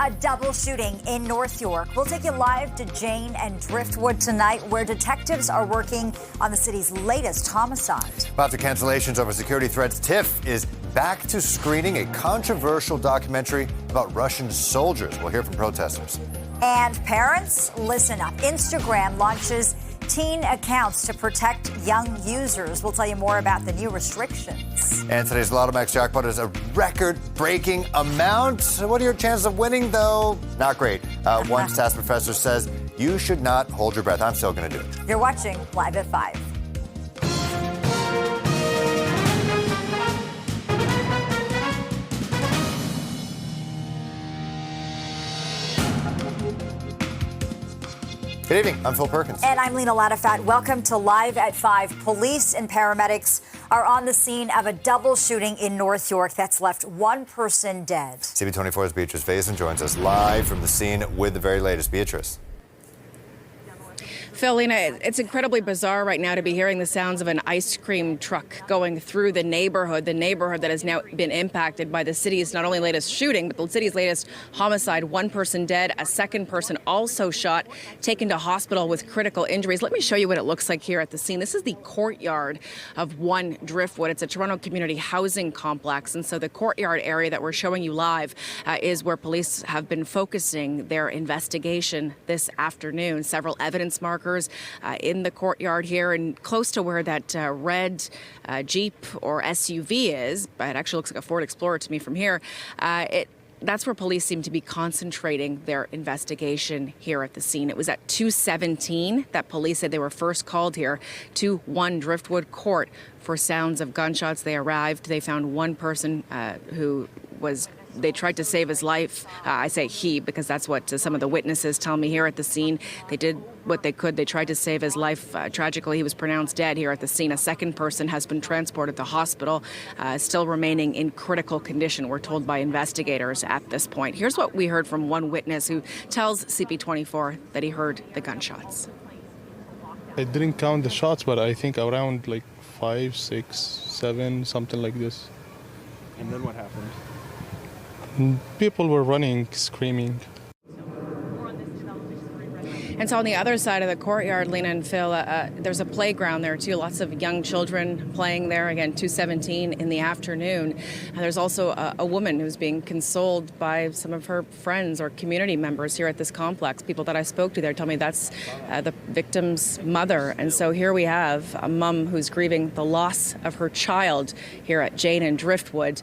A double shooting in North York. We'll take you live to Jane and Driftwood tonight, where detectives are working on the city's latest homicide. After cancellations over security threats, Tiff is back to screening a controversial documentary about Russian soldiers. We'll hear from protesters. And parents, listen up. Instagram launches teen accounts to protect young users. We'll tell you more about the new restrictions. And today's Lotto Max jackpot is a record-breaking amount. What are your chances of winning, though? Not great. One stats professor says you should not hold your breath. I'm still going to do it. You're watching Live at 5. Good evening. I'm Phil Perkins. And I'm Lena Latifat. Welcome to Live at 5. Police and paramedics are on the scene of a double shooting in North York that's left one person dead. CP24's Beatrice Vason joins us live from the scene with the very latest. Beatrice. Phil, Lena, it's incredibly bizarre right now to be hearing the sounds of an ice cream truck going through the neighborhood that has now been impacted by the city's not only latest shooting, but the city's latest homicide. One person dead, a second person also shot, taken to hospital with critical injuries. Let me show you what it looks like here at the scene. This is the courtyard of 1 Driftwood. It's a Toronto community housing complex. And so the courtyard area that we're showing you live is where police have been focusing their investigation this afternoon. Several evidence markers in the courtyard here and close to where that red Jeep or SUV is. It actually looks like a Ford Explorer to me from here. That's where police seem to be concentrating their investigation here at the scene. It was at 2:17 that police said they were first called here to 1 Driftwood Court for sounds of gunshots. They arrived. They found one person they tried to save his life. I say he because that's what some of the witnesses tell me here at the scene. They did what they could. They tried to save his life. Tragically, he was pronounced dead here at the scene. A second person has been transported to hospital, still remaining in critical condition, we're told by investigators at this point. Here's what we heard from one witness who tells CP24 that he heard the gunshots. I didn't count the shots, but I think around like 5, 6, 7, something like this. And then what happened? People were running, screaming. And so on the other side of the courtyard, Lena and Phil, there's a playground there too. Lots of young children playing there. Again, 2:17 in the afternoon. And there's also a woman who's being consoled by some of her friends or community members here at this complex. People that I spoke to there tell me that's the victim's mother. And so here we have a mom who's grieving the loss of her child here at Jane and Driftwood.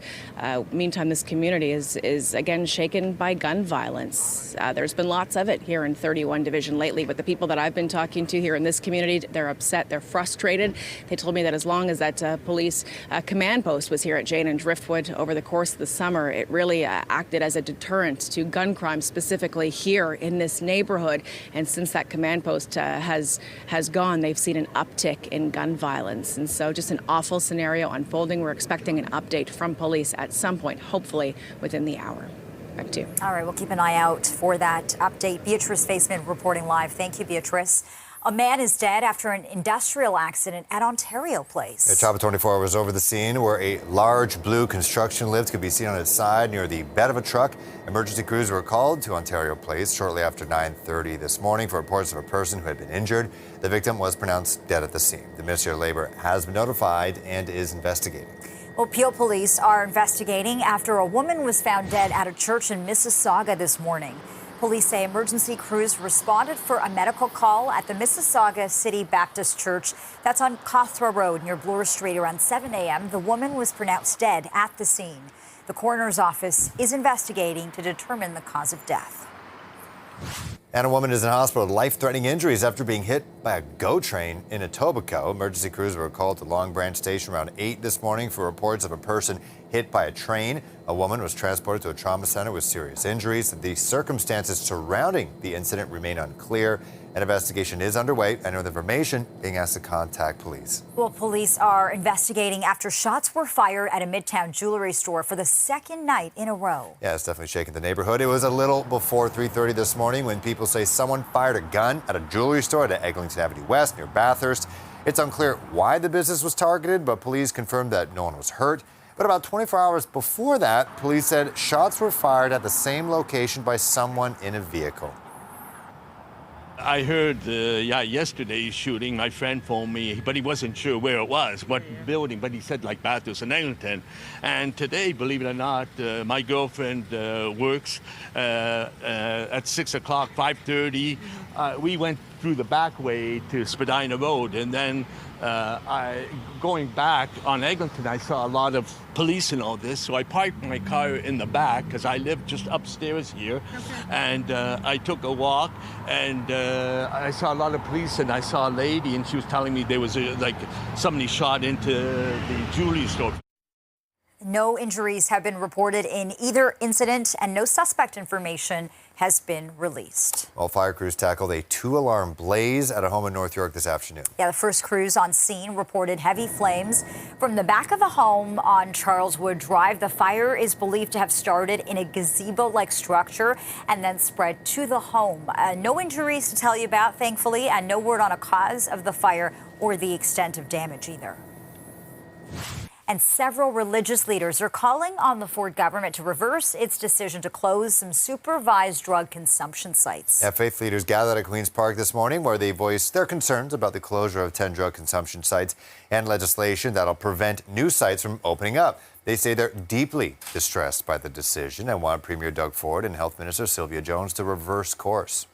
Meantime, this community is again shaken by gun violence. There's been lots of it here in 31 Division lately, but the people that I've been talking to here in this community, they're upset, they're frustrated. They told me that as long as that police command post was here at Jane and Driftwood over the course of the summer, it really acted as a deterrent to gun crime, specifically here in this neighborhood. And since that command post has gone, they've seen an uptick in gun violence. And so just an awful scenario unfolding. We're expecting an update from police at some point, hopefully within the hour. Back to you. All right, we'll keep an eye out for that update. Beatrice Vason reporting live. Thank you, Beatrice. A man is dead after an industrial accident at Ontario Place. CP24 was over the scene where a large blue construction lift could be seen on its side near the bed of a truck. Emergency crews were called to Ontario Place shortly after 9:30 this morning for reports of a person who had been injured. The victim was pronounced dead at the scene. The Ministry of Labour has been notified and is investigating. Well, Peel police are investigating after a woman was found dead at a church in Mississauga this morning. Police say emergency crews responded for a medical call at the Mississauga City Baptist Church. That's on Cawthra Road near Bloor Street around 7 a.m. The woman was pronounced dead at the scene. The coroner's office is investigating to determine the cause of death. And a woman is in hospital with life-threatening injuries after being hit by a GO train in Etobicoke. Emergency crews were called to Long Branch Station around 8 this morning for reports of a person hit by a train. A woman was transported to a trauma center with serious injuries. The circumstances surrounding the incident remain unclear. An investigation is underway, and with information being asked to contact police. Well, police are investigating after shots were fired at a Midtown jewelry store for the second night in a row. Yeah, it's definitely shaking the neighborhood. It was a little before 3:30 this morning when people say someone fired a gun at a jewelry store at Eglinton Avenue West near Bathurst. It's unclear why the business was targeted, but police confirmed that no one was hurt. But about 24 hours before that, police said shots were fired at the same location by someone in a vehicle. I heard, yesterday's shooting. My friend phoned me, but he wasn't sure where it was, what building, but he said like Bathurst and Eglinton. And today, believe it or not, my girlfriend works at 6 o'clock, 5:30. We went through the back way to Spadina Road, and then going back on Eglinton, I saw a lot of police and all this, so I parked my car in the back because I live just upstairs here, and I took a walk, and I saw a lot of police, and I saw a lady, and she was telling me there was somebody shot into the jewelry store. No injuries have been reported in either incident, and no suspect information has been released. Well, fire crews tackled a 2-alarm blaze at a home in North York this afternoon. Yeah, the first crews on scene reported heavy flames from the back of a home on Charleswood Drive. The fire is believed to have started in a gazebo-like structure and then spread to the home. No injuries to tell you about, thankfully, and no word on a cause of the fire or the extent of damage either. And several religious leaders are calling on the Ford government to reverse its decision to close some supervised drug consumption sites. Yeah, faith leaders gathered at Queen's Park this morning where they voiced their concerns about the closure of 10 drug consumption sites and legislation that'll prevent new sites from opening up. They say they're deeply distressed by the decision and want Premier Doug Ford and Health Minister Sylvia Jones to reverse course.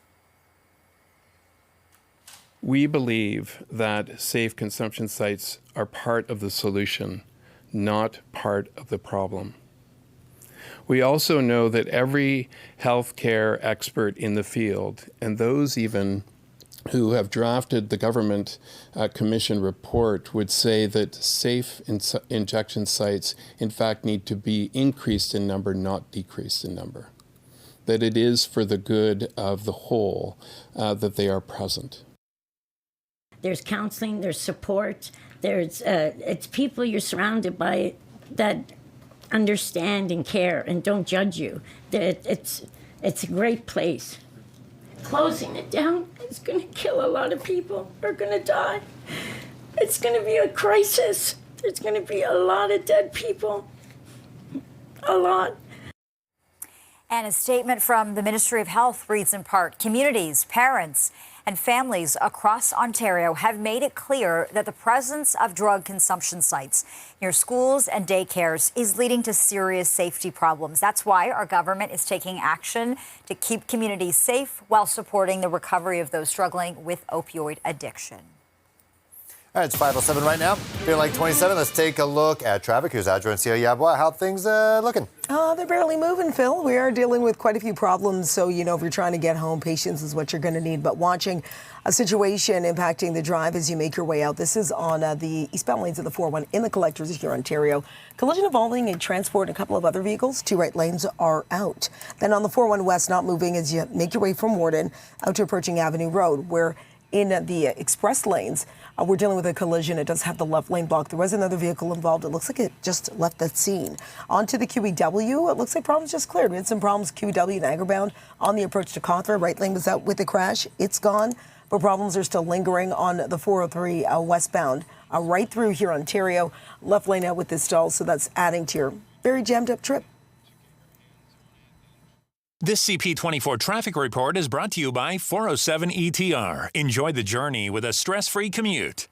We believe that safe consumption sites are part of the solution, not part of the problem. We also know that every healthcare expert in the field, and those even who have drafted the government commission report, would say that safe injection sites, in fact, need to be increased in number, not decreased in number. That it is for the good of the whole that they are present. There's counseling, there's support, it's people you're surrounded by that understand and care and don't judge you. It's a great place. Closing it down is going to kill a lot of people. Are going to die. It's going to be a crisis. There's going to be a lot of dead people. A lot. And a statement from the Ministry of Health reads in part, communities, parents, and families across Ontario have made it clear that the presence of drug consumption sites near schools and daycares is leading to serious safety problems. That's why our government is taking action to keep communities safe while supporting the recovery of those struggling with opioid addiction. All right, it's 5:07 right now. Feeling like 27. Let's take a look at traffic. Here's Adjo and Sia Yabwa. How things looking? They're barely moving, Phil. We are dealing with quite a few problems. So, if you're trying to get home, patience is what you're going to need. But watching a situation impacting the drive as you make your way out. This is on the eastbound lanes of the 401 in the collectors here in Ontario. Collision involving a transport and a couple of other vehicles. 2 right lanes are out. Then on the 401 west, not moving as you make your way from Warden out to approaching Avenue Road, where in the express lanes, we're dealing with a collision. It does have the left lane blocked. There was another vehicle involved. It looks like it just left that scene. Onto the QEW. It looks like problems just cleared. We had some problems QEW and Niagara bound on the approach to Cawthra. Right lane was out with the crash. It's gone. But problems are still lingering on the 403 westbound. Right through here, Ontario. Left lane out with this stall. So that's adding to your very jammed up trip. This CP24 traffic report is brought to you by 407 ETR. Enjoy the journey with a stress-free commute.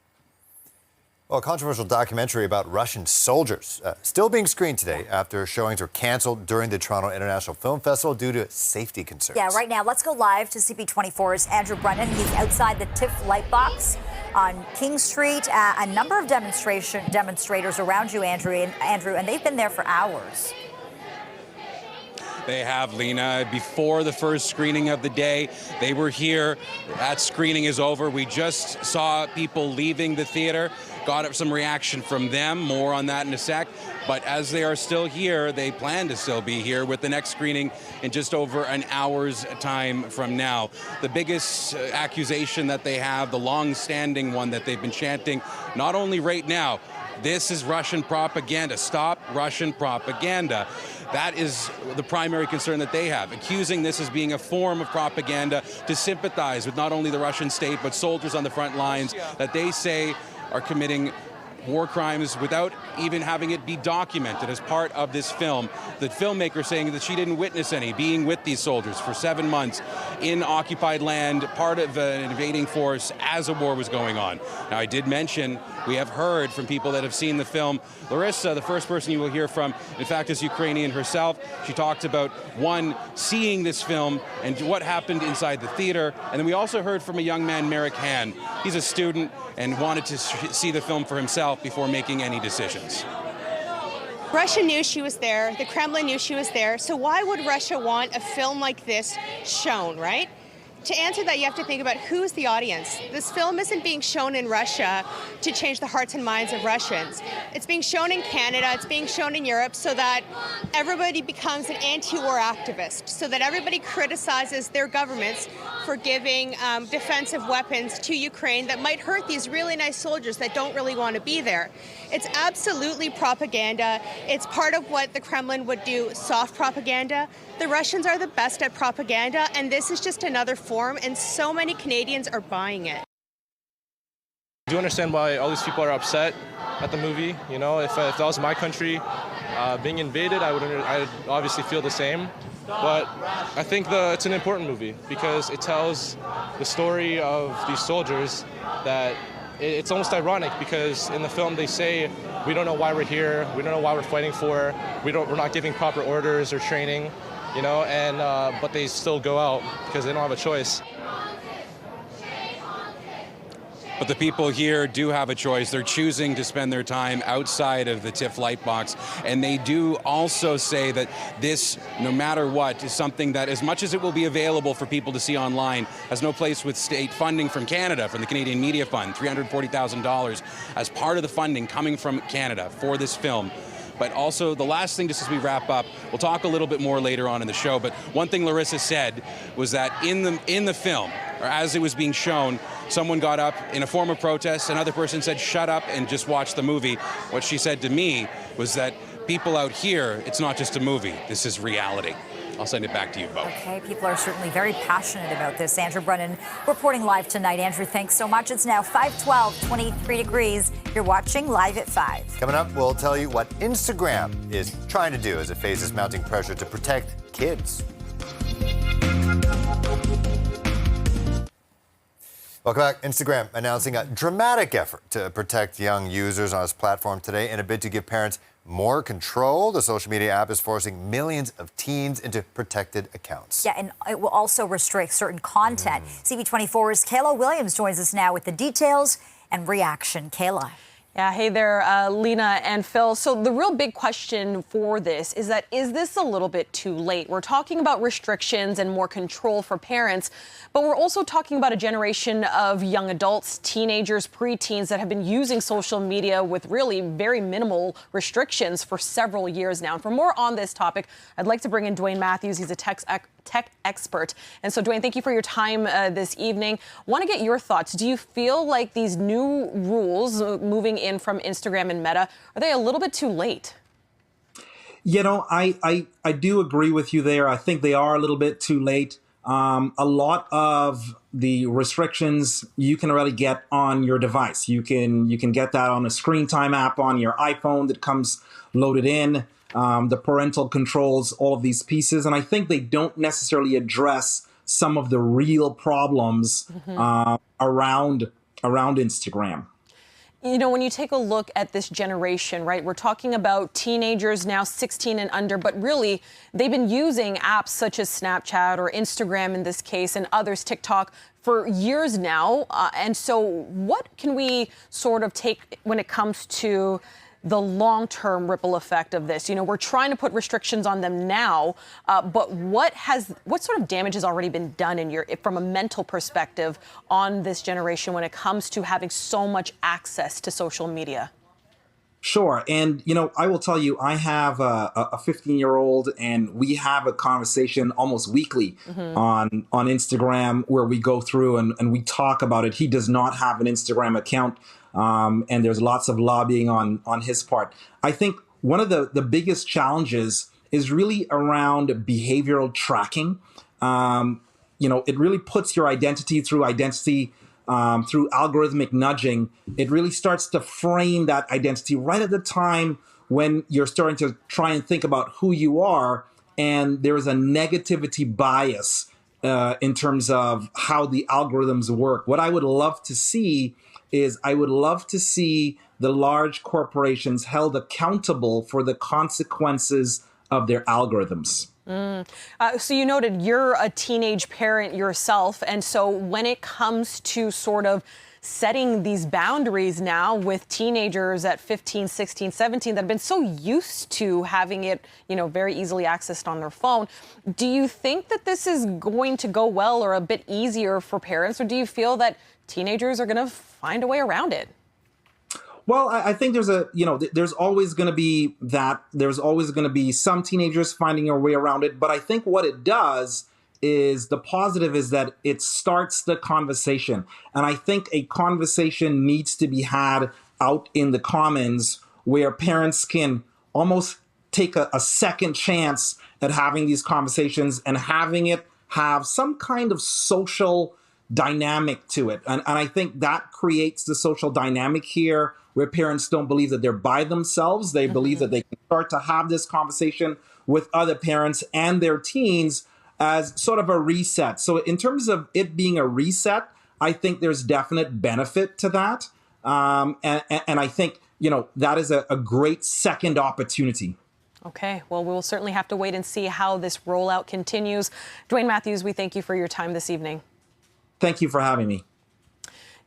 Well, a controversial documentary about Russian soldiers still being screened today after showings were canceled during the Toronto International Film Festival due to safety concerns. Yeah, right now, let's go live to CP24's Andrew Brennan. He's outside the Tiff Lightbox on King Street. A number of demonstrators around you, Andrew, and they've been there for hours. They have, Lena. Before the first screening of the day, they were here. That screening is over. We just saw people leaving the theater. Got some reaction from them. More on that in a sec. But as they are still here, they plan to still be here with the next screening in just over an hour's time from now. The biggest accusation that they have, the long-standing one that they've been chanting, not only right now, this is Russian propaganda. Stop Russian propaganda. That is the primary concern that they have, accusing this as being a form of propaganda to sympathize with not only the Russian state, but soldiers on the front lines that they say are committing war crimes without even having it be documented as part of this film. The filmmaker saying that she didn't witness any, being with these soldiers for 7 months in occupied land, part of an invading force as a war was going on. Now, I did mention we have heard from people that have seen the film. Larissa, the first person you will hear from, in fact, is Ukrainian herself. She talked about, one, seeing this film and what happened inside the theater. And then we also heard from a young man, Merrick Han. He's a student and wanted to see the film for himself before making any decisions. Russia knew she was there. The Kremlin knew she was there. So why would Russia want a film like this shown, right? To answer that, you have to think about who's the audience. This film isn't being shown in Russia to change the hearts and minds of Russians. It's being shown in Canada, it's being shown in Europe so that everybody becomes an anti-war activist, so that everybody criticizes their governments for giving defensive weapons to Ukraine that might hurt these really nice soldiers that don't really want to be there. It's absolutely propaganda. It's part of what the Kremlin would do, soft propaganda. The Russians are the best at propaganda, and this is just another form, and so many Canadians are buying it. I do understand why all these people are upset at the movie. You know, if that was my country being invaded, I'd obviously feel the same. But I think it's an important movie because it tells the story of these soldiers that it's almost ironic because in the film they say, we don't know why we're here, we don't know why we're fighting for, we're not giving proper orders or training, you know, and but they still go out because they don't have a choice. But the people here do have a choice. They're choosing to spend their time outside of the TIFF Lightbox. And they do also say that this, no matter what, is something that, as much as it will be available for people to see online, has no place with state funding from Canada, from the Canadian Media Fund, $340,000 as part of the funding coming from Canada for this film. But also, the last thing, just as we wrap up, we'll talk a little bit more later on in the show, but one thing Larissa said was that in the film, or as it was being shown, someone got up in a form of protest, another person said, shut up and just watch the movie. What she said to me was that people out here, it's not just a movie, this is reality. I'll send it back to you both. Okay, people are certainly very passionate about this. Andrew Brennan reporting live tonight. Andrew, thanks so much. It's now 5:12, 23 degrees. You're watching Live at 5. Coming up, we'll tell you what Instagram is trying to do as it faces mounting pressure to protect kids. Welcome back. Instagram announcing a dramatic effort to protect young users on its platform today in a bid to give parents more control. The social media app is forcing millions of teens into protected accounts. Yeah, and it will also restrict certain content. CP24's Kayla Williams joins us now with the details and reaction. Kayla. Yeah, hey there, Lena and Phil. So the real big question for this is this a little bit too late? We're talking about restrictions and more control for parents, but we're also talking about a generation of young adults, teenagers, preteens that have been using social media with really very minimal restrictions for several years now. And for more on this topic, I'd like to bring in Dwayne Matthews. He's a tech expert. And so, Dwayne, thank you for your time this evening. Want to get your thoughts. Do you feel like these new rules moving in from Instagram and Meta, are they a little bit too late? You know, I do agree with you there. I think they are a little bit too late. A lot of the restrictions you can already get on your device. You can get that on a screen time app on your iPhone that comes loaded in. The parental controls, all of these pieces. And I think they don't necessarily address some of the real problems around Instagram. You know, when you take a look at this generation, right, we're talking about teenagers now 16 and under, but really they've been using apps such as Snapchat or Instagram in this case and others, TikTok, for years now. And so what can we sort of take when it comes to the long-term ripple effect of this? You know, we're trying to put restrictions on them now, but what sort of damage has already been done from a mental perspective on this generation when it comes to having so much access to social media? Sure. And, you know, I will tell you, I have a 15-year-old and we have a conversation almost weekly on Instagram where we go through and we talk about it. He does not have an Instagram account. And there's lots of lobbying on his part. I think one of the biggest challenges is really around behavioral tracking. You know, it really puts your identity through identity through algorithmic nudging, it really starts to frame that identity right at the time when you're starting to try and think about who you are, and there is a negativity bias in terms of how the algorithms work. What I would love to see is the large corporations held accountable for the consequences of their algorithms. So you noted you're a teenage parent yourself, and so when it comes to sort of setting these boundaries now with teenagers at 15, 16, 17 that have been so used to having it, very easily accessed on their phone, do you think that this is going to go well or a bit easier for parents, or do you feel that teenagers are going to find a way around it? Well, I think there's always going to be that. There's always going to be some teenagers finding a way around it. But I think what it does is the positive is that it starts the conversation. And I think a conversation needs to be had out in the commons where parents can almost take a second chance at having these conversations and having it have some kind of social dynamic to it. And I think that creates the social dynamic here where parents don't believe that they're by themselves. They believe that they can start to have this conversation with other parents and their teens as sort of a reset. So in terms of it being a reset, I think there's definite benefit to that. And I think, that is a great second opportunity. Okay, well, we'll certainly have to wait and see how this rollout continues. Dwayne Matthews, we thank you for your time this evening. Thank you for having me.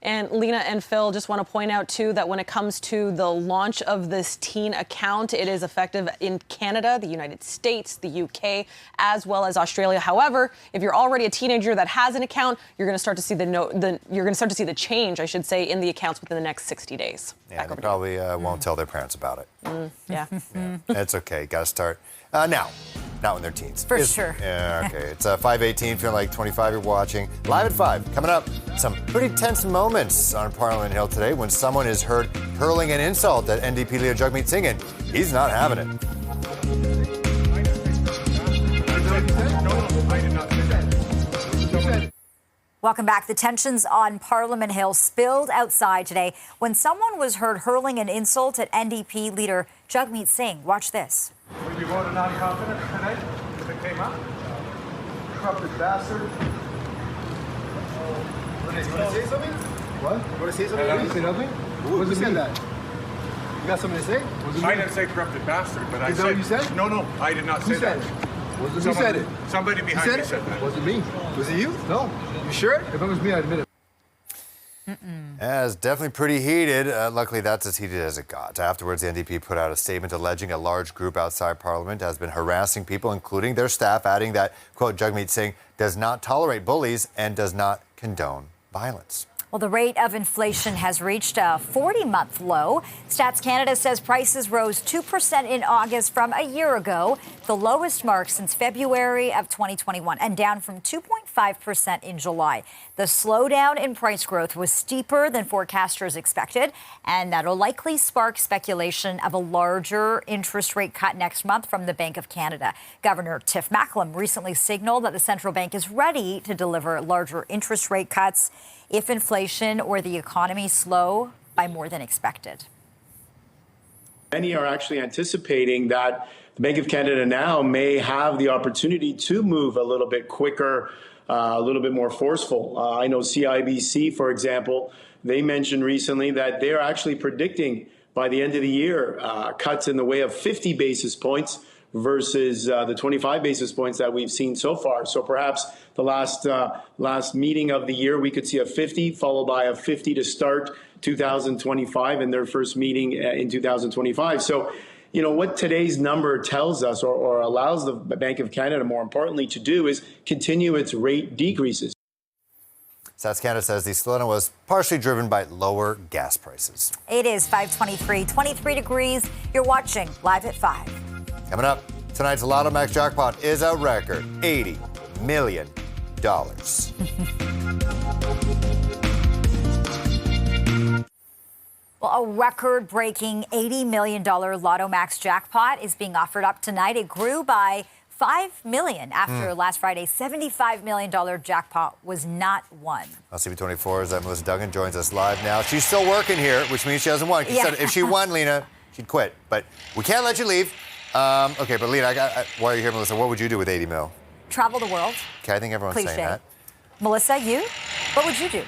And Lena and Phil, just want to point out, too, that when it comes to the launch of this teen account, it is effective in Canada, the United States, the UK, as well as Australia. However, if you're already a teenager that has an account, you're going to start to see the change, I should say, in the accounts within the next 60 days. Yeah, they probably won't tell their parents about it. Yeah. It's okay. Got to start now. Not when they're teens. For sure. Yeah, okay. It's 5:18, feeling like 25 you're watching. Live at 5. Coming up, some pretty tense moments on Parliament Hill today when someone is heard hurling an insult at NDP leader Jagmeet Singh, and he's not having it. Welcome back. The tensions on Parliament Hill spilled outside today when someone was heard hurling an insult at NDP leader Jagmeet Singh. Watch this. Would you vote non-confidence tonight if it came up? Corrupted bastard. Want to say something? What? You want to say something? I say nothing. Who said that? You got something to say? I didn't say corrupted bastard, but I said... Is that what you said? No, I did not say that. Who said it? Somebody behind me said that. Was it me? Was it you? No. You sure? If it was me, I'd admit it. Yeah, it's definitely pretty heated. Luckily, that's as heated as it got. Afterwards, the NDP put out a statement alleging a large group outside Parliament has been harassing people, including their staff, adding that, quote, Jagmeet Singh does not tolerate bullies and does not condone violence. Well, the rate of inflation has reached a 40-month low. Stats Canada says prices rose 2% in August from a year ago, the lowest mark since February of 2021, and down from 2.5% in July. The slowdown in price growth was steeper than forecasters expected, and that'll likely spark speculation of a larger interest rate cut next month from the Bank of Canada. Governor Tiff recently signaled that the central bank is ready to deliver larger interest rate cuts if inflation or the economy slow by more than expected. Many are actually anticipating that the Bank of Canada now may have the opportunity to move a little bit quicker, a little bit more forceful. I know CIBC, for example, they mentioned recently that they're actually predicting by the end of the year cuts in the way of 50 basis points versus the 25 basis points that we've seen so far. So perhaps the last meeting of the year, we could see a 50 followed by a 50 to start 2025 in their first meeting in 2025. So, what today's number tells us or allows the Bank of Canada, more importantly, to do is continue its rate decreases. Stats Canada says the slowdown was partially driven by lower gas prices. It is 5:23, 23 degrees. You're watching Live at 5. Coming up, tonight's Lotto Max jackpot is a record $80 million. Well, a record-breaking $80 million Lotto Max jackpot is being offered up tonight. It grew by $5 million after last Friday's $75 million jackpot was not won. Well, CP24's Melissa Duggan joins us live now. She's still working here, which means she hasn't won. She said if she won, Lena, she'd quit. But we can't let you leave. Okay, but Lena, while you're here, Melissa, what would you do with 80 mil? Travel the world. Okay, I think everyone's saying that. Melissa, you? What would you do?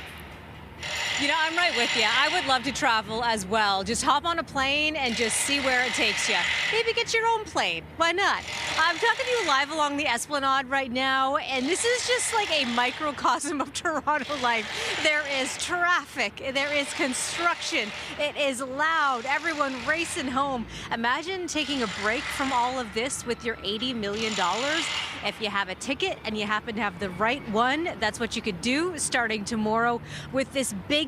You know, I'm right with you. I would love to travel as well. Just hop on a plane and just see where it takes you. Maybe get your own plane. Why not? I'm talking to you live along the Esplanade right now, and this is just like a microcosm of Toronto life. There is traffic. There is construction. It is loud. Everyone racing home. Imagine taking a break from all of this with your $80 million. If you have a ticket and you happen to have the right one, that's what you could do starting tomorrow with this biggest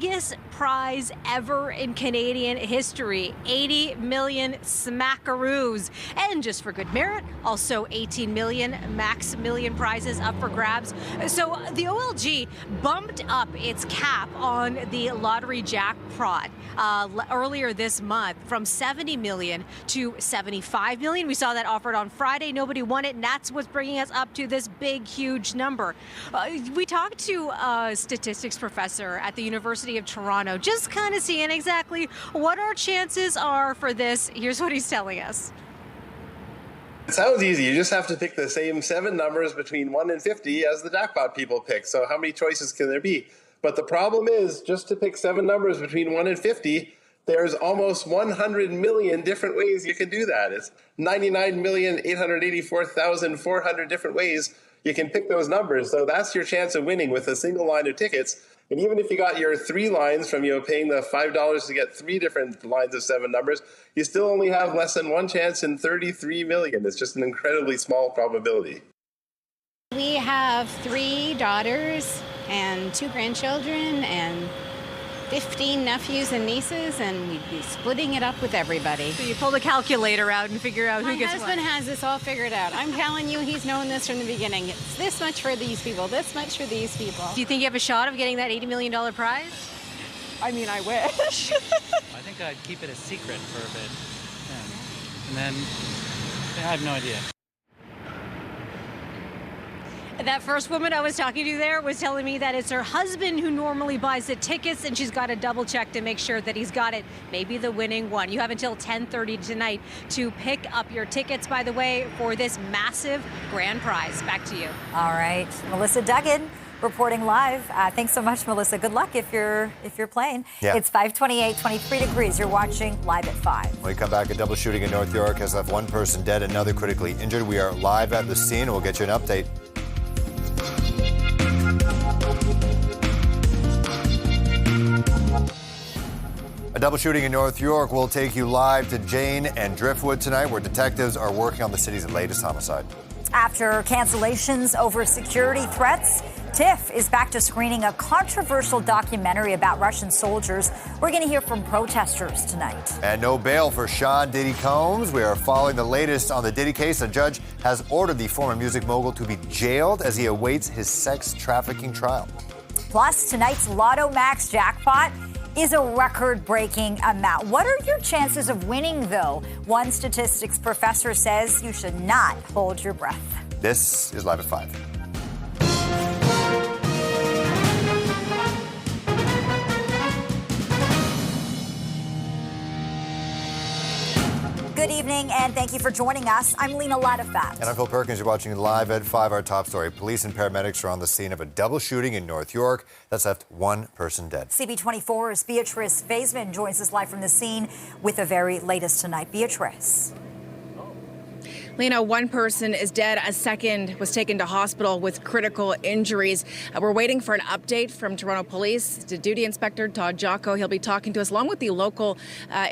prize ever in Canadian history, 80 million smackaroos. And just for good merit, also 18 million max million prizes up for grabs. So the OLG bumped up its cap on the lottery jackpot earlier this month from 70 million to 75 million. We saw that offered on Friday. Nobody won it, and that's what's bringing us up to this big, huge number. We talked to a statistics professor at the University of Toronto, just kind of seeing exactly what our chances are for this. Here's what he's telling us. It sounds easy. You just have to pick the same 7 numbers between 1 and 50 as the jackpot people pick. So how many choices can there be? But the problem is, just to pick 7 numbers between 1 and 50, there's almost 100 million different ways you can do that. It's 99,884,400 different ways you can pick those numbers. So that's your chance of winning with a single line of tickets. And even if you got your 3 lines from, paying the $5 to get 3 different lines of 7 numbers, you still only have less than 1 chance in 33 million. It's just an incredibly small probability. We have 3 daughters and 2 grandchildren and 15 nephews and nieces, and we'd be splitting it up with everybody. So you pull the calculator out and figure out who gets what. My husband has this all figured out. I'm telling you, he's known this from the beginning. It's this much for these people, this much for these people. Do you think you have a shot of getting that $80 million prize? I mean, I wish. I think I'd keep it a secret for a bit. Yeah. And then, I have no idea. That first woman I was talking to there was telling me that it's her husband who normally buys the tickets, and she's got to double check to make sure that he's got it, maybe the winning one. You have until 10:30 tonight to pick up your tickets, by the way, for this massive grand prize. Back to you. All right, Melissa Duggan reporting live. Thanks so much, Melissa. Good luck if you're playing. Yeah. It's 5:28, 23 degrees. You're watching Live at 5. When we come back, a double shooting in North York has left 1 person dead, another critically injured. We are live at the scene, and we'll get you an update. A double shooting in North York will take you live to Jane and Driftwood tonight, where detectives are working on the city's latest homicide. After cancellations over security threats, Tiff is back to screening a controversial documentary about Russian soldiers. We're going to hear from protesters tonight. And no bail for Sean Diddy Combs. We are following the latest on the Diddy case. A judge has ordered the former music mogul to be jailed as he awaits his sex trafficking trial. Plus, tonight's Lotto Max jackpot is a record-breaking amount. What are your chances of winning, though? One statistics professor says you should not hold your breath. This is Live at 5. Good evening, and thank you for joining us. I'm Lena Latafat. And I'm Phil Perkins. You're watching Live at 5. Our top story. Police and paramedics are on the scene of a double shooting in North York that's left 1 person dead. CP24's Beatrice Faisman joins us live from the scene with the very latest tonight. Beatrice. Lena, 1 person is dead. A second was taken to hospital with critical injuries. We're waiting for an update from Toronto Police. The duty inspector, Todd Jocko, he'll be talking to us, along with the local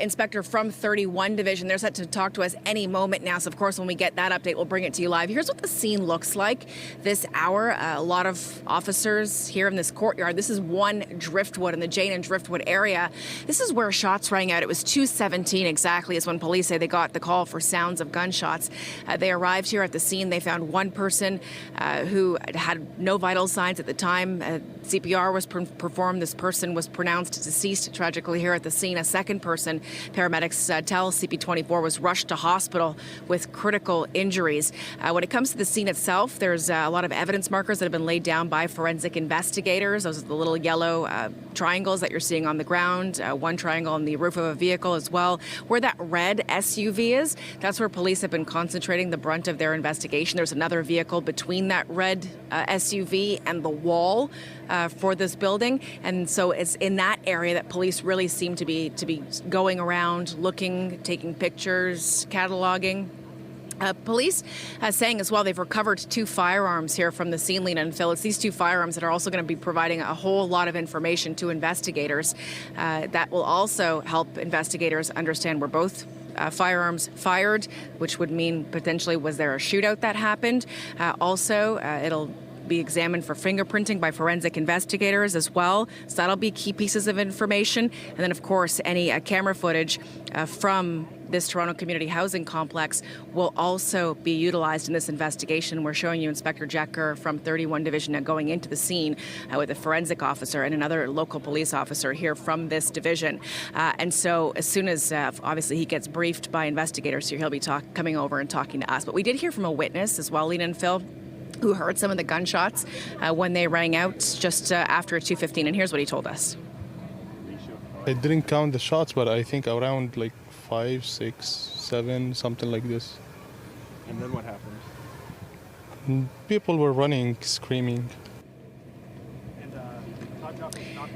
inspector from 31 Division. They're set to talk to us any moment now. So, of course, when we get that update, we'll bring it to you live. Here's what the scene looks like this hour. A lot of officers here in this courtyard. This is 1 Driftwood in the Jane and Driftwood area. This is where shots rang out. It was 2:17 exactly is when police say they got the call for sounds of gunshots. They arrived here at the scene. They found one person who had no vital signs at the time. CPR was performed. This person was pronounced deceased tragically here at the scene. A second person, paramedics tell CP24, was rushed to hospital with critical injuries. When it comes to the scene itself, there's a lot of evidence markers that have been laid down by forensic investigators. Those are the little yellow triangles that you're seeing on the ground, one triangle on the roof of a vehicle as well. Where that red SUV is, that's where police have been concentrating the brunt of their investigation. There's another vehicle between that red SUV and the wall for this building, and so it's in that area that police really seem to be going around, looking, taking pictures, cataloging. Police saying as well they've recovered 2 firearms here from the scene, Lena and Phil. It's these 2 firearms that are also going to be providing a whole lot of information to investigators that will also help investigators understand where both firearms fired, which would mean potentially was there a shootout that happened. Also, it'll be examined for fingerprinting by forensic investigators as well. So that'll be key pieces of information. And then, of course, any camera footage from this Toronto Community Housing Complex will also be utilized in this investigation. We're showing you Inspector Jecker from 31 Division now going into the scene with a forensic officer and another local police officer here from this division. And so as soon as obviously he gets briefed by investigators here, he'll be coming over and talking to us. But we did hear from a witness as well, Lena and Phil, who heard some of the gunshots when they rang out just after 2:15, and here's what he told us. I didn't count the shots, but I think around like 5, 6, 7, something like this. And then what happened? People were running, screaming.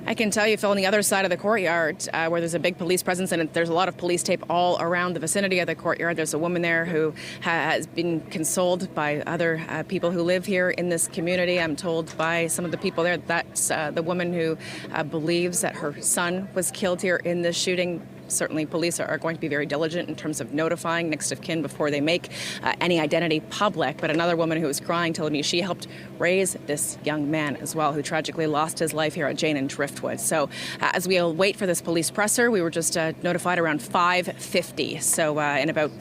I can tell you, Phil, on the other side of the courtyard, where there's a big police presence and there's a lot of police tape all around the vicinity of the courtyard, there's a woman there who has been consoled by other people who live here in this community. I'm told by some of the people there that's the woman who believes that her son was killed here in this shooting. Certainly police are going to be very diligent in terms of notifying next of kin before they make any identity public. But another woman who was crying told me she helped raise this young man as well, who tragically lost his life here at Jane and Driftwood. So as we wait for this police presser, we were just notified around 5:50. So in about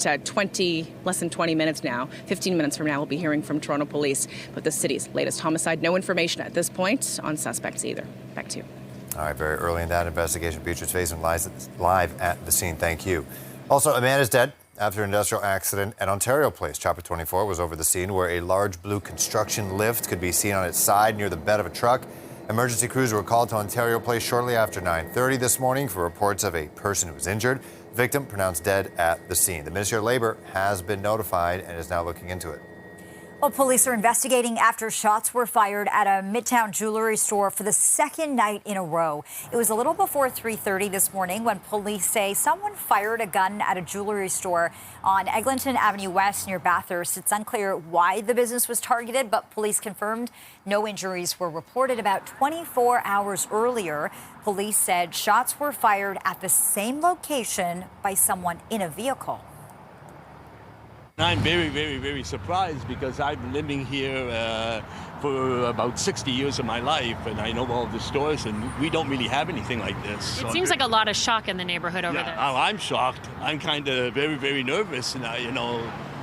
less than 20 minutes now, 15 minutes from now, we'll be hearing from Toronto Police about the city's latest homicide. No information at this point on suspects either. Back to you. All right, very early in that investigation, Beatrice Faison live at the scene. Thank you. Also, a man is dead after an industrial accident at Ontario Place. CP24 was over the scene where a large blue construction lift could be seen on its side near the bed of a truck. Emergency crews were called to Ontario Place shortly after 9:30 this morning for reports of a person who was injured. Victim pronounced dead at the scene. The Ministry of Labour has been notified and is now looking into it. Well, police are investigating after shots were fired at a Midtown jewelry store for the second night in a row. It was a little before 3:30 this morning when police say someone fired a gun at a jewelry store on Eglinton Avenue West near Bathurst. It's unclear why the business was targeted, but police confirmed no injuries were reported. About 24 hours earlier, police said shots were fired at the same location by someone in a vehicle. I'm very, very, very surprised because I've been living here for about 60 years of my life, and I know all the stores, and we don't really have anything like this. It seems like a lot of shock in the neighborhood over there. Oh, I'm shocked. I'm kind of very, very nervous,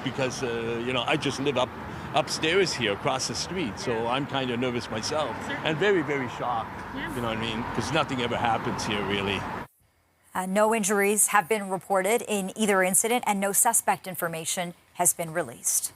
because I just live upstairs here, across the street, so I'm kind of nervous myself, and very, very shocked. Yeah. You know what I mean? Because nothing ever happens here, really. No injuries have been reported in either incident, and no suspect information has been released.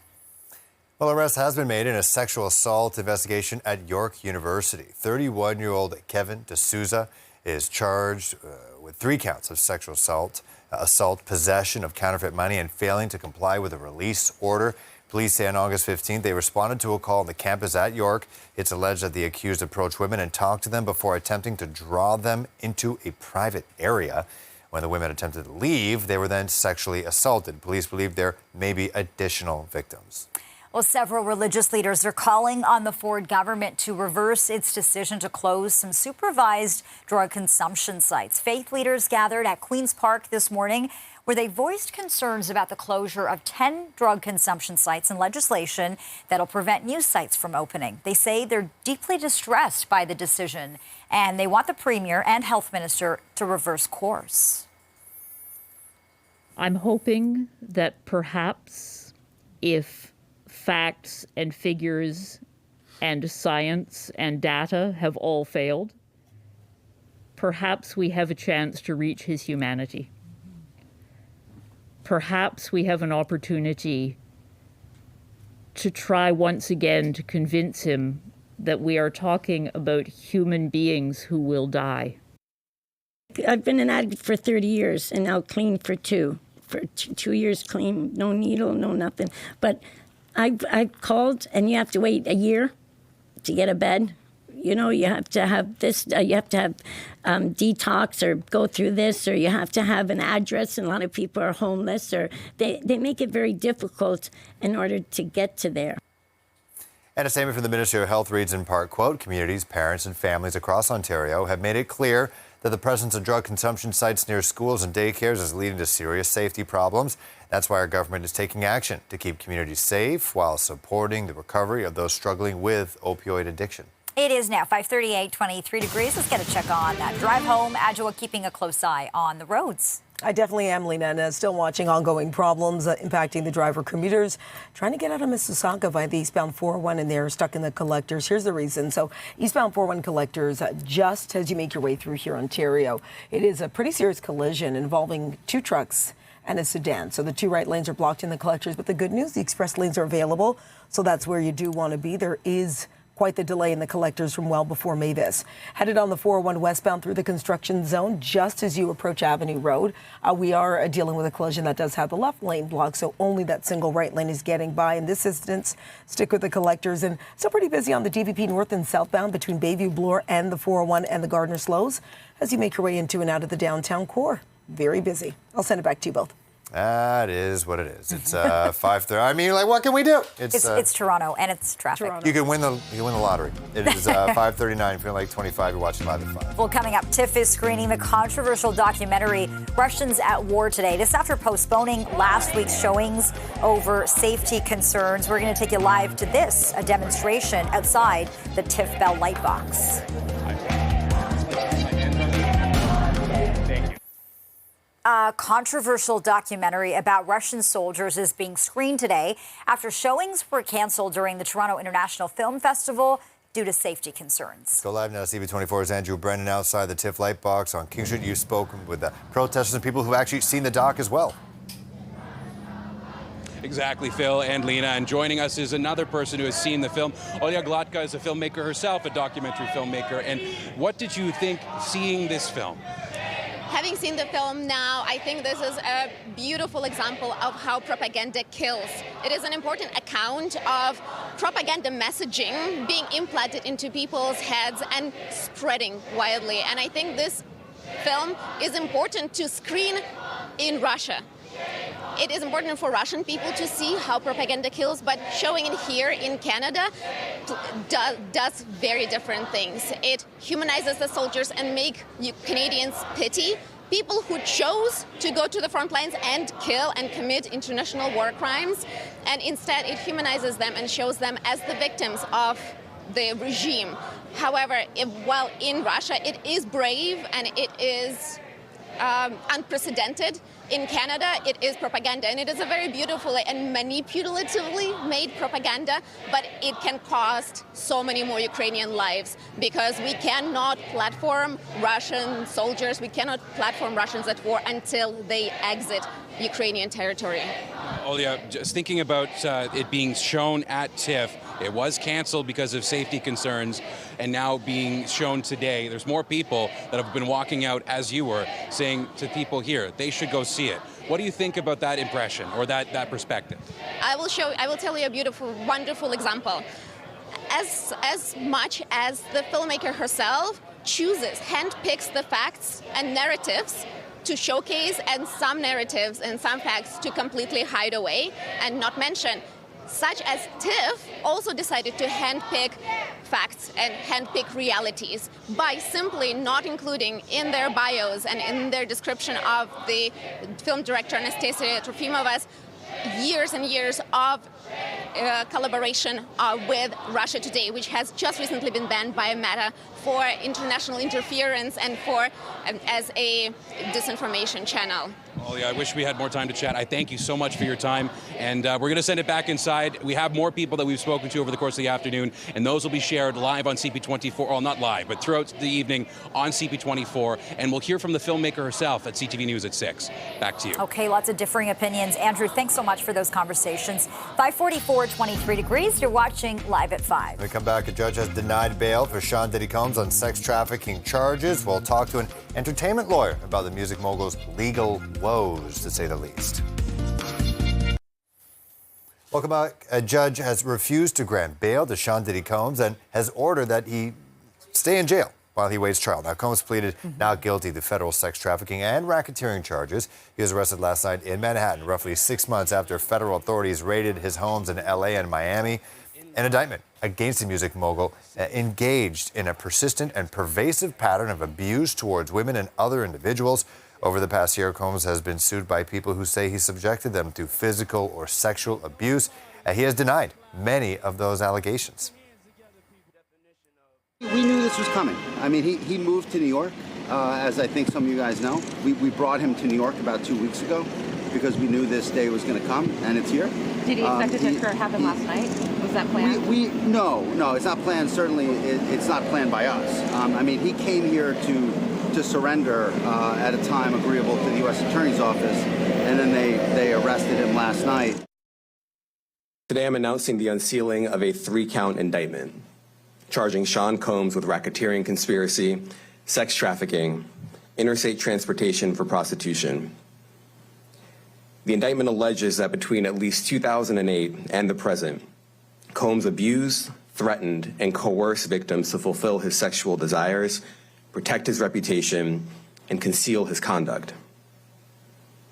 Well, arrest has been made in a sexual assault investigation at York University. 31-year-old Kevin D'Souza is charged with 3 counts of sexual assault, possession of counterfeit money, and failing to comply with a release order. Police say on August 15th they responded to a call on the campus at York. It's alleged that the accused approached women and talked to them before attempting to draw them into a private area. When the women attempted to leave, they were then sexually assaulted. Police believe there may be additional victims. Well, several religious leaders are calling on the Ford government to reverse its decision to close some supervised drug consumption sites. Faith leaders gathered at Queen's Park this morning, where they voiced concerns about the closure of 10 drug consumption sites and legislation that'll prevent new sites from opening. They say they're deeply distressed by the decision, and they want the Premier and Health Minister to reverse course. I'm hoping that perhaps if facts and figures and science and data have all failed, perhaps we have a chance to reach his humanity. Perhaps we have an opportunity to try once again to convince him that we are talking about human beings who will die. I've been an addict for 30 years and now clean for 2. For 2 years clean, no needle, no nothing. But I've called, and you have to wait a year to get a bed. You know, you have to have this, you have to have detox or go through this, or you have to have an address, and a lot of people are homeless, or they make it very difficult in order to get to there. And a statement from the Ministry of Health reads in part, quote, communities, parents and families across Ontario have made it clear that the presence of drug consumption sites near schools and daycares is leading to serious safety problems. That's why our government is taking action to keep communities safe while supporting the recovery of those struggling with opioid addiction. It is now 5:38, 23 degrees. Let's get a check on that drive home. Adjoa keeping a close eye on the roads. I definitely am, Lena, and still watching ongoing problems impacting the driver commuters trying to get out of Mississauga via the eastbound 401, and they're stuck in the collectors. Here's the reason. So eastbound 401 collectors, just as you make your way through here, Ontario, it is a pretty serious collision involving 2 trucks and a sedan. So the 2 right lanes are blocked in the collectors, but the good news, the express lanes are available. So that's where you do want to be. There is quite the delay in the collectors from well before Mavis. Headed on the 401 westbound through the construction zone just as you approach Avenue Road. We are dealing with a collision that does have the left lane blocked, so only that single right lane is getting by. In this instance, stick with the collectors. And still pretty busy on the DVP north and southbound between Bayview Bloor and the 401 and the Gardner Slows as you make your way into and out of the downtown core. Very busy. I'll send it back to you both. That is what it is. It's 5:30. I mean, like, what can we do? It's Toronto, and it's traffic. Toronto. You can win the lottery. It is 5:39. Feeling like 25. You're watching Live at 5. Well, coming up, Tiff is screening the controversial documentary Russians at War today. This after postponing last week's showings over safety concerns. We're going to take you live to this, a demonstration outside the Tiff Bell Lightbox. A controversial documentary about Russian soldiers is being screened today after showings were canceled during the Toronto International Film Festival due to safety concerns. Let's go live now. CP24's Andrew Brennan outside the Tiff Lightbox on King Street. You've spoken with the protesters and people who've actually seen the doc as well. Exactly, Phil and Lena. And joining us is another person who has seen the film. Olya Glatka is a filmmaker herself, a documentary filmmaker. And what did you think seeing this film? Having seen the film now, I think this is a beautiful example of how propaganda kills. It is an important account of propaganda messaging being implanted into people's heads and spreading widely. And I think this film is important to screen in Russia. It is important for Russian people to see how propaganda kills, but showing it here in Canada does very different things. It humanizes the soldiers and make Canadians pity people who chose to go to the front lines and kill and commit international war crimes. And instead, it humanizes them and shows them as the victims of the regime. However, while in Russia, it is brave and it is unprecedented. In Canada, it is propaganda, and it is a very beautiful and manipulatively made propaganda, but it can cost so many more Ukrainian lives because we cannot platform Russian soldiers, we cannot platform Russians at war until they exit Ukrainian territory. Olya, just thinking about it being shown at TIFF, it was canceled because of safety concerns, and now being shown today. There's more people that have been walking out, as you were, saying to people here, they should go see it. What do you think about that impression or that perspective? I will tell you a beautiful, wonderful example. As much as the filmmaker herself chooses, handpicks the facts and narratives to showcase, and some narratives and some facts to completely hide away and not mention, such as TIFF also decided to handpick facts and handpick realities by simply not including in their bios and in their description of the film director Anastasia Trofimov's years and years of collaboration with Russia Today, which has just recently been banned by Meta for international interference and for as a disinformation channel. Molly, I wish we had more time to chat. I thank you so much for your time, and we're going to send it back inside. We have more people that we've spoken to over the course of the afternoon, and those will be shared live on CP24, well, not live, but throughout the evening on CP24, and we'll hear from the filmmaker herself at CTV News at 6. Back to you. Okay, lots of differing opinions. Andrew, thanks so much for those conversations. 544, 23 degrees. You're watching Live at 5. When we come back, a judge has denied bail for Sean Diddy Combs on sex trafficking charges. We'll talk to an entertainment lawyer about the music mogul's legal woes, to say the least. Welcome back. A judge has refused to grant bail to Sean Diddy Combs and has ordered that he stay in jail while he waits trial. Now, Combs pleaded not guilty to federal sex trafficking and racketeering charges. He was arrested last night in Manhattan, roughly 6 months after federal authorities raided his homes in L.A. and Miami. An indictment against the music mogul engaged in a persistent and pervasive pattern of abuse towards women and other individuals. Over the past year, Combs has been sued by people who say he subjected them to physical or sexual abuse. He has denied many of those allegations. We knew this was coming. I mean, he moved to New York, as I think some of you guys know. We brought him to New York about 2 weeks ago because we knew this day was going to come, and it's here. Did he expect it to happen last night? Was that planned? No, it's not planned. Certainly, it's not planned by us. I mean, he came here to surrender at a time agreeable to the U.S. Attorney's Office, and then they arrested him last night. Today, I'm announcing the unsealing of a 3-count indictment, charging Sean Combs with racketeering conspiracy, sex trafficking, interstate transportation for prostitution. The indictment alleges that between at least 2008 and the present, Combs abused, threatened, and coerced victims to fulfill his sexual desires, protect his reputation, and conceal his conduct.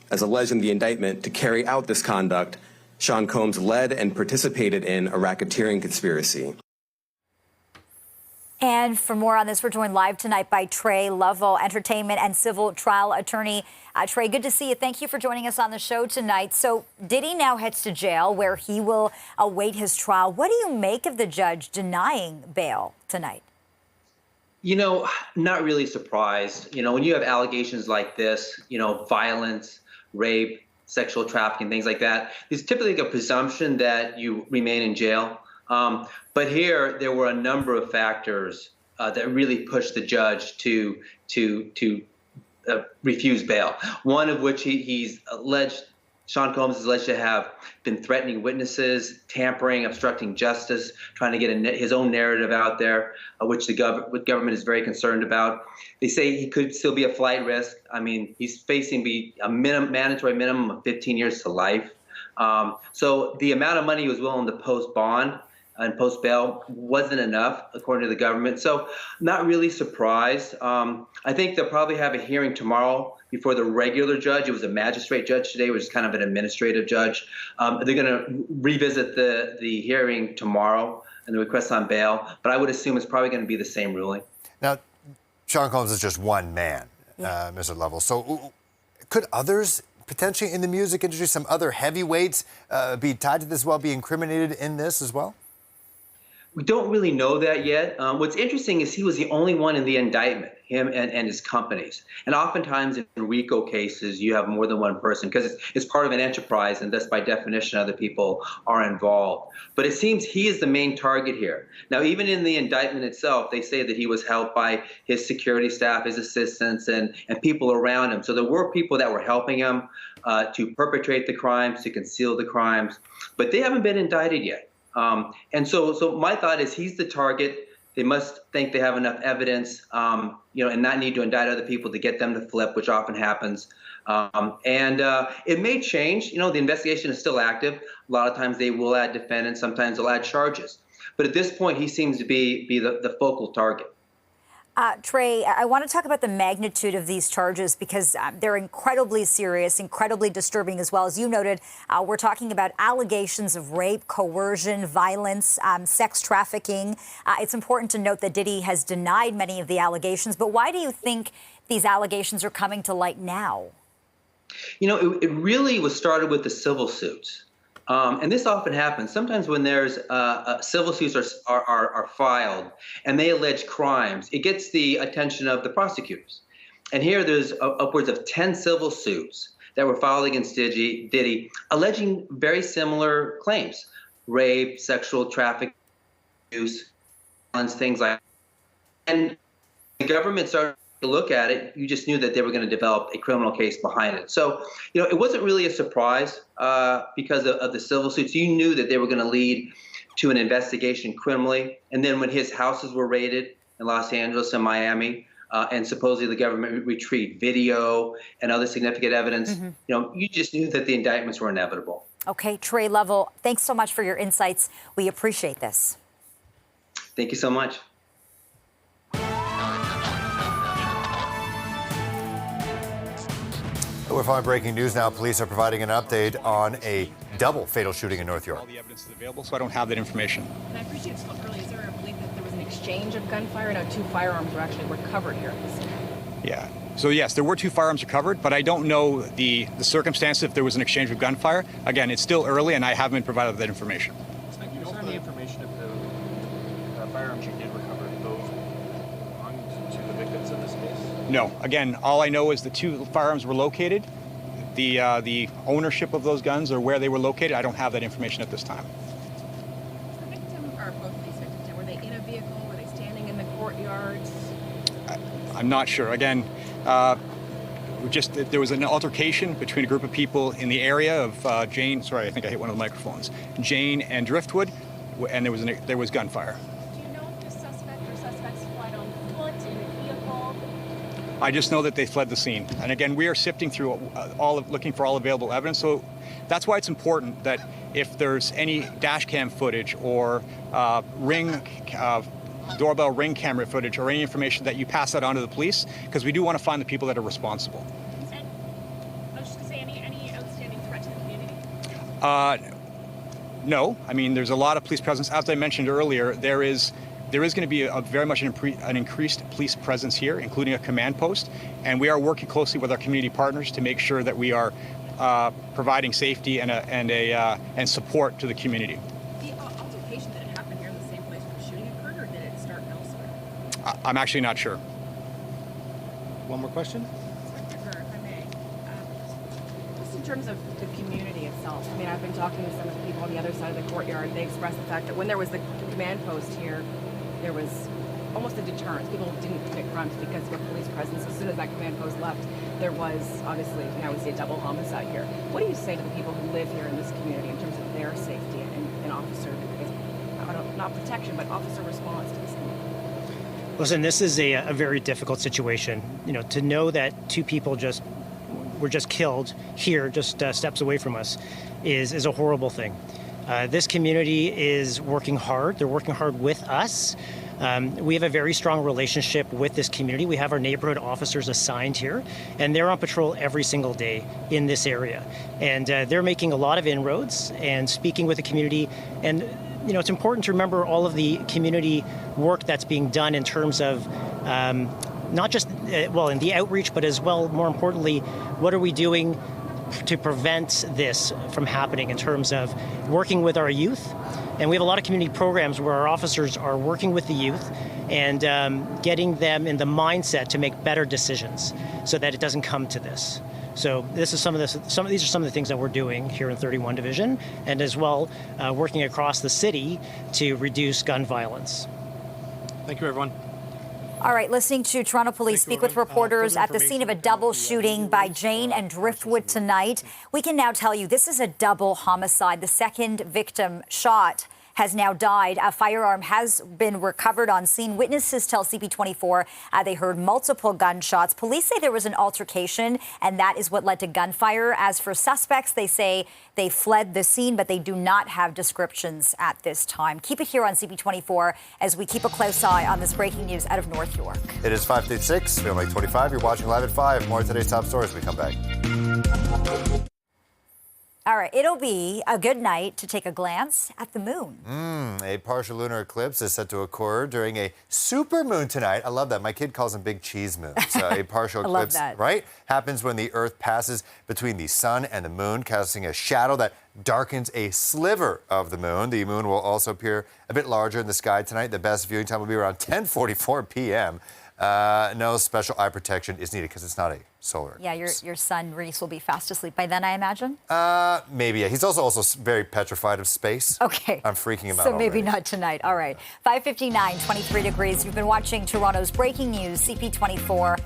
As alleged in the indictment, to carry out this conduct, Sean Combs led and participated in a racketeering conspiracy. And for more on this, we're joined live tonight by Trey Lovell, entertainment and civil trial attorney. Trey, good to see you. Thank you for joining us on the show tonight. So Diddy now heads to jail where he will await his trial. What do you make of the judge denying bail tonight? You know, not really surprised. You know, when you have allegations like this, you know, violence, rape, sexual trafficking, things like that, there's typically a presumption that you remain in jail. But here, there were a number of factors that really pushed the judge to refuse bail. One of which Sean Combs is alleged to have been threatening witnesses, tampering, obstructing justice, trying to get his own narrative out there, which the government is very concerned about. They say he could still be a flight risk. I mean, he's facing a mandatory minimum of 15 years to life. So the amount of money he was willing to post bond and post bail wasn't enough, according to the government. So not really surprised. I think they'll probably have a hearing tomorrow before the regular judge. It was a magistrate judge today, which is kind of an administrative judge. They're going to revisit the hearing tomorrow and the request on bail, but I would assume it's probably going to be the same ruling. Now, Sean Combs is just one man, Mr. Lovell. So could others potentially in the music industry, some other heavyweights be tied to this as well, be incriminated in this as well? We don't really know that yet. What's interesting is he was the only one in the indictment, him and his companies. And oftentimes in RICO cases, you have more than one person because it's part of an enterprise, and thus by definition, other people are involved. But it seems he is the main target here. Now, even in the indictment itself, they say that he was helped by his security staff, his assistants, and people around him. So there were people that were helping him to perpetrate the crimes, to conceal the crimes, but they haven't been indicted yet. And so my thought is he's the target. They must think they have enough evidence, and not need to indict other people to get them to flip, which often happens. And it may change. The investigation is still active. A lot of times they will add defendants. Sometimes they'll add charges. But at this point, he seems to be the focal target. Trey, I want to talk about the magnitude of these charges because they're incredibly serious, incredibly disturbing as well. As you noted, we're talking about allegations of rape, coercion, violence, sex trafficking. It's important to note that Diddy has denied many of the allegations. But why do you think these allegations are coming to light now? It really was started with the civil suits. And this often happens. Sometimes when there's civil suits are filed and they allege crimes, it gets the attention of the prosecutors. And here there's upwards of 10 civil suits that were filed against Diddy, alleging very similar claims: rape, sexual trafficking, abuse, violence, things like that. And the government started to look at it. You just knew that they were going to develop a criminal case behind it. So, it wasn't really a surprise because of the civil suits. You knew that they were going to lead to an investigation criminally. And then when his houses were raided in Los Angeles and Miami, and supposedly the government retrieved video and other significant evidence, you just knew that the indictments were inevitable. Okay, Trey Lovell, thanks so much for your insights. We appreciate this. Thank you so much. We're following breaking news now. Police are providing an update on a double fatal shooting in North York. All the evidence is available, so I don't have that information. And I appreciate it's still early. Is there a belief that there was an exchange of gunfire? No, 2 firearms were actually recovered here at the scene. Yeah. So yes, there were 2 firearms recovered, but I don't know the circumstances if there was an exchange of gunfire. Again, it's still early, and I haven't been provided that information. You don't have the information of the firearms you did recover, those belonged to the victims in this case? No. Again, all I know is the 2 firearms were located. The ownership of those guns or where they were located, I don't have that information at this time. The victim, or both of these victims, were they in a vehicle? Were they standing in the courtyards? I'm not sure. Again, there was an altercation between a group of people in the area of Jane. Sorry, I think I hit one of the microphones. Jane and Driftwood, and there was gunfire. Do you know if the suspect or suspects fled on foot, in a vehicle? I just know that they fled the scene. And again, we are sifting through looking for all available evidence. So that's why it's important that if there's any dash cam footage or doorbell ring camera footage or any information, that you pass that on to the police, because we do want to find the people that are responsible. And I was just going to say, any outstanding threat to the community? No. I mean, there's a lot of police presence. As I mentioned earlier, there is going to be very much an increased police presence here, including a command post. And we are working closely with our community partners to make sure that we are providing safety and support to the community. The altercation, did it happen here in the same place where the shooting occurred, or did it start elsewhere? I'm actually not sure. One more question? If I may, just in terms of the community itself, I mean, I've been talking to some of the people on the other side of the courtyard. They expressed the fact that when there was the command post here, there was almost a deterrence. People didn't commit crimes because of a police presence. As soon as that command post left, there was obviously, now we see a double homicide here. What do you say to the people who live here in this community in terms of their safety and officer, not protection, but officer response to this community? Listen, this is a very difficult situation. To know that 2 people were just killed here, just steps away from us, is a horrible thing. This community is working hard. They're working hard with us. We have a very strong relationship with this community. We have our neighborhood officers assigned here, and they're on patrol every single day in this area. And they're making a lot of inroads and speaking with the community. And, it's important to remember all of the community work that's being done in terms of not just, in the outreach, but as well, more importantly, what are we doing to prevent this from happening in terms of working with our youth. And we have a lot of community programs where our officers are working with the youth and getting them in the mindset to make better decisions so that it doesn't come to this. So this is these are some of the things that we're doing here in 31 Division, and as well working across the city to reduce gun violence. Thank you, everyone. All right, listening to Toronto Police speak with reporters at the scene of a double shooting by Jane and Driftwood tonight. We can now tell you this is a double homicide. The second victim shot has now died. A firearm has been recovered on scene. Witnesses tell CP24 they heard multiple gunshots. Police say there was an altercation, and that is what led to gunfire. As for suspects, they say they fled the scene, but they do not have descriptions at this time. Keep it here on CP24 as we keep a close eye on this breaking news out of North York. It is 5:36, Film Lake 25. You're watching Live at 5. More of today's top stories when we come back. All right, it'll be a good night to take a glance at the moon. A partial lunar eclipse is set to occur during a supermoon tonight. I love that. My kid calls them big cheese moons. A partial eclipse, right, happens when the Earth passes between the sun and the moon, casting a shadow that darkens a sliver of the moon. The moon will also appear a bit larger in the sky tonight. The best viewing time will be around 10:44 p.m. No special eye protection is needed because it's not a solar Yeah, eclipse. your son Reese will be fast asleep by then, I imagine. Maybe. Yeah. He's also very petrified of space. Okay. I'm freaking him out So maybe already. not tonight. All right. 5:59, 23 degrees. You've been watching Toronto's breaking news, CP24.